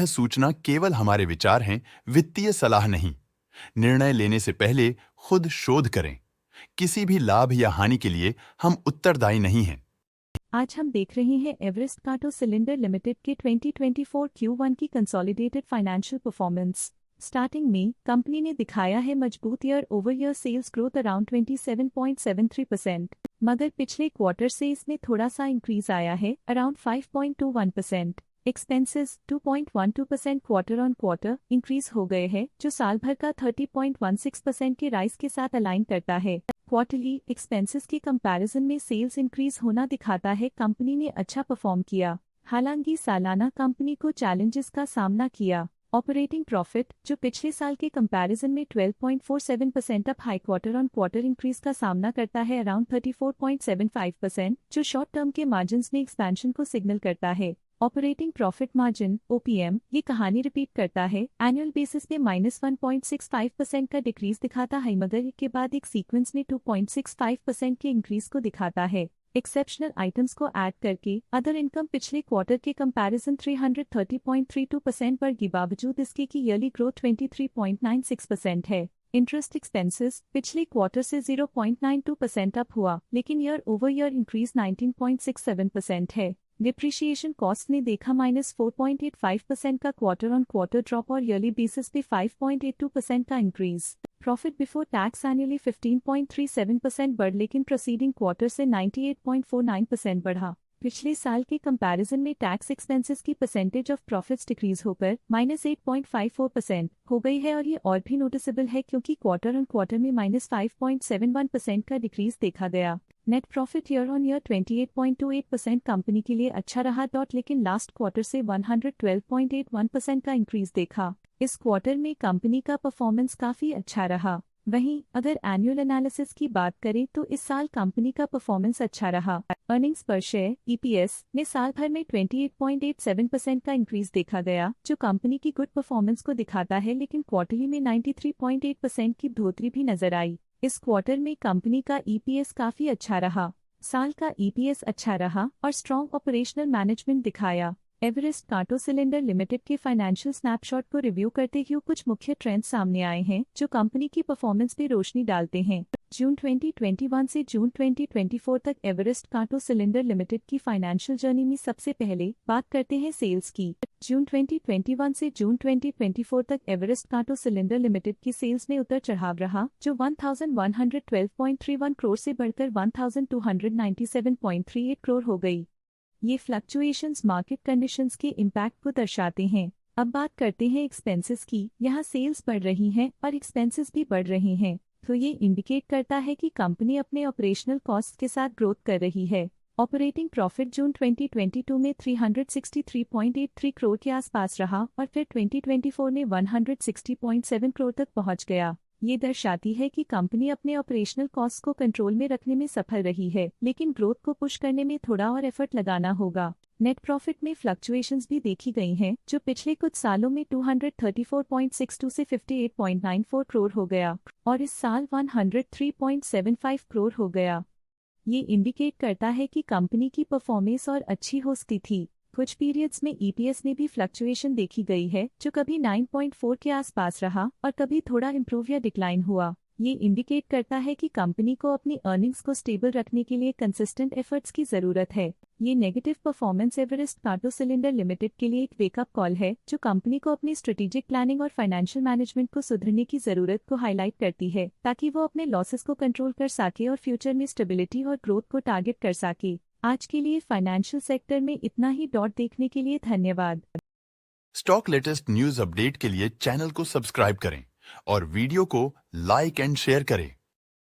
सूचना केवल हमारे विचार हैं, वित्तीय सलाह नहीं। निर्णय लेने से पहले खुद शोध करें। किसी भी लाभ या हानि के लिए हम उत्तरदायी नहीं हैं। आज हम देख रहे हैं एवरेस्ट कांटो सिलेंडर लिमिटेड के 2024 Q1 की कंसोलिडेटेड फाइनेंशियल परफॉर्मेंस। स्टार्टिंग में कंपनी ने दिखाया है मजबूत year over year sales growth around 27.73%, मगर पिछले क्वार्टर से इसमें थोड़ा सा इंक्रीज आया है around 5.21%। Expenses 2.12% quarter on quarter increase हो गए हैं, जो साल भर का 30.16% के राइज के साथ अलाइन करता है। क्वार्टरली एक्सपेंसेस के कंपैरिजन में सेल्स इंक्रीज होना दिखाता है कंपनी ने अच्छा परफॉर्म किया। हालांकि सालाना कंपनी को चैलेंजेस का सामना किया। ऑपरेटिंग प्रॉफिट, जो पिछले साल के कंपैरिजन में 12.47% up high quarter on quarter increase का सामना करता है अराउंड 34.75%, जो शॉर्ट टर्म के मार्जिन्स में एक्सपेंशन को सिग्नल करता है। ऑपरेटिंग प्रॉफिट मार्जिन OPM ये कहानी रिपीट करता है। एनुअल बेसिस पे -1.65% का डिक्रीज दिखाता है, मगर इसके बाद एक सीक्वेंस में 2.65% के इंक्रीज को दिखाता है। एक्सेप्शनल आइटम्स को ऐड करके अदर इनकम पिछले क्वार्टर के कंपैरिजन 330.32% बढ़ी, बावजूद इसके की ईयरली ग्रोथ 23.96% है। इंटरेस्ट एक्सपेंसेस पिछले क्वार्टर से 0.92% अप हुआ, लेकिन ईयर ओवर ईयर इंक्रीज 19.67% है। डिप्रिशिएशन कॉस्ट ने देखा -4.85% का क्वार्टर ऑन क्वार्टर ड्रॉप और ईयरली बेसिस पे 5.82% का increase. Profit before tax annually 15.37% बढ़, लेकिन प्रोसीडिंग क्वार्टर से 98.49% बढ़ा। पिछले साल के कंपैरिजन में टैक्स एक्सपेंसेस की परसेंटेज ऑफ प्रॉफिट्स डिक्रीज होकर -8.54% हो गई है, और ये और भी नोटिसेबल है क्योंकि क्वार्टर ऑन क्वार्टर में -5.71% का डिक्रीज देखा गया। Net profit year on year 28.28% company के लिए अच्छा रहा, लेकिन लास्ट क्वार्टर से 112.81% का इंक्रीज देखा। इस क्वार्टर में कंपनी का परफॉर्मेंस काफी अच्छा रहा। वहीं अगर एनुअल एनालिसिस की बात करें तो इस साल कंपनी का परफॉर्मेंस अच्छा रहा। अर्निंग्स पर शेयर EPS में साल भर में 28.87% का इंक्रीज देखा गया, जो कंपनी की गुड परफॉर्मेंस को दिखाता है, लेकिन क्वार्टरली में 93.8% की बढ़ोतरी भी नजर आई। इस क्वार्टर में कंपनी का EPS काफी अच्छा रहा। साल का EPS अच्छा रहा और स्ट्रॉन्ग ऑपरेशनल मैनेजमेंट दिखाया। एवरेस्ट कांटो सिलेंडर लिमिटेड के फाइनेंशियल स्नैपशॉट को रिव्यू करते हुए कुछ मुख्य ट्रेंड्स सामने आए हैं, जो कंपनी की परफॉर्मेंस पे रोशनी डालते हैं। जून 2021 से जून 2024 तक एवरेस्ट कांटो सिलेंडर लिमिटेड की फाइनेंशियल जर्नी में सबसे पहले बात करते हैं सेल्स की। जून 2021 से जून 2024 तक एवरेस्ट कांटो सिलेंडर लिमिटेड की सेल्स में उतर चढ़ाव रहा, जो 1112.31 करोड़ से बढ़कर 1297.38 करोड़ हो गई। ये फ्लक्चुएशंस मार्केट कंडीशंस के इम्पैक्ट को दर्शाते हैं। अब बात करते हैं एक्सपेंसेस की। यहाँ सेल्स बढ़ रही हैं और एक्सपेंसेस भी बढ़ रहे हैं, तो ये इंडिकेट करता है कि कंपनी अपने ऑपरेशनल कॉस्ट के साथ ग्रोथ कर रही है। ऑपरेटिंग प्रॉफिट जून 2022 में 363.83 करोड़ के आसपास रहा और फिर 2024 में 160.7 करोड़ तक पहुंच गया। ये दर्शाती है कि कंपनी अपने ऑपरेशनल कॉस्ट को कंट्रोल में रखने में सफल रही है, लेकिन ग्रोथ को पुश करने में थोड़ा और एफर्ट लगाना होगा। नेट प्रॉफिट में फ्लक्चुएशंस भी देखी गई हैं, जो पिछले कुछ सालों में 234.62 से 58.94 करोड़ हो गया और इस साल 103.75 करोड़ हो गया। ये इंडिकेट करता है कि कंपनी की परफॉर्मेंस और अच्छी हो सकती थी। कुछ पीरियड्स में EPS में भी फ्लक्चुएशन देखी गई है, जो कभी 9.4 के आसपास रहा और कभी थोड़ा इम्प्रूव या डिक्लाइन हुआ। ये इंडिकेट करता है कि कंपनी को अपनी अर्निंग्स को स्टेबल रखने के लिए कंसिस्टेंट एफर्ट्स की जरूरत है। ये नेगेटिव परफॉर्मेंस एवरेस्ट कांटो सिलेंडर लिमिटेड के लिए एक वेकअप कॉल है, जो कंपनी को अपनी स्ट्रेटेजिक प्लानिंग और फाइनेंशियल मैनेजमेंट को सुधरने की जरूरत को हाईलाइट करती है, ताकि वो अपने लॉसेस को कंट्रोल कर सके और फ्यूचर में स्टेबिलिटी और ग्रोथ को टारगेट कर सके। आज के लिए फाइनेंशियल सेक्टर में इतना ही। देखने के लिए धन्यवाद। स्टॉक लेटेस्ट न्यूज अपडेट के लिए चैनल को सब्सक्राइब करें और वीडियो को लाइक एंड शेयर करें।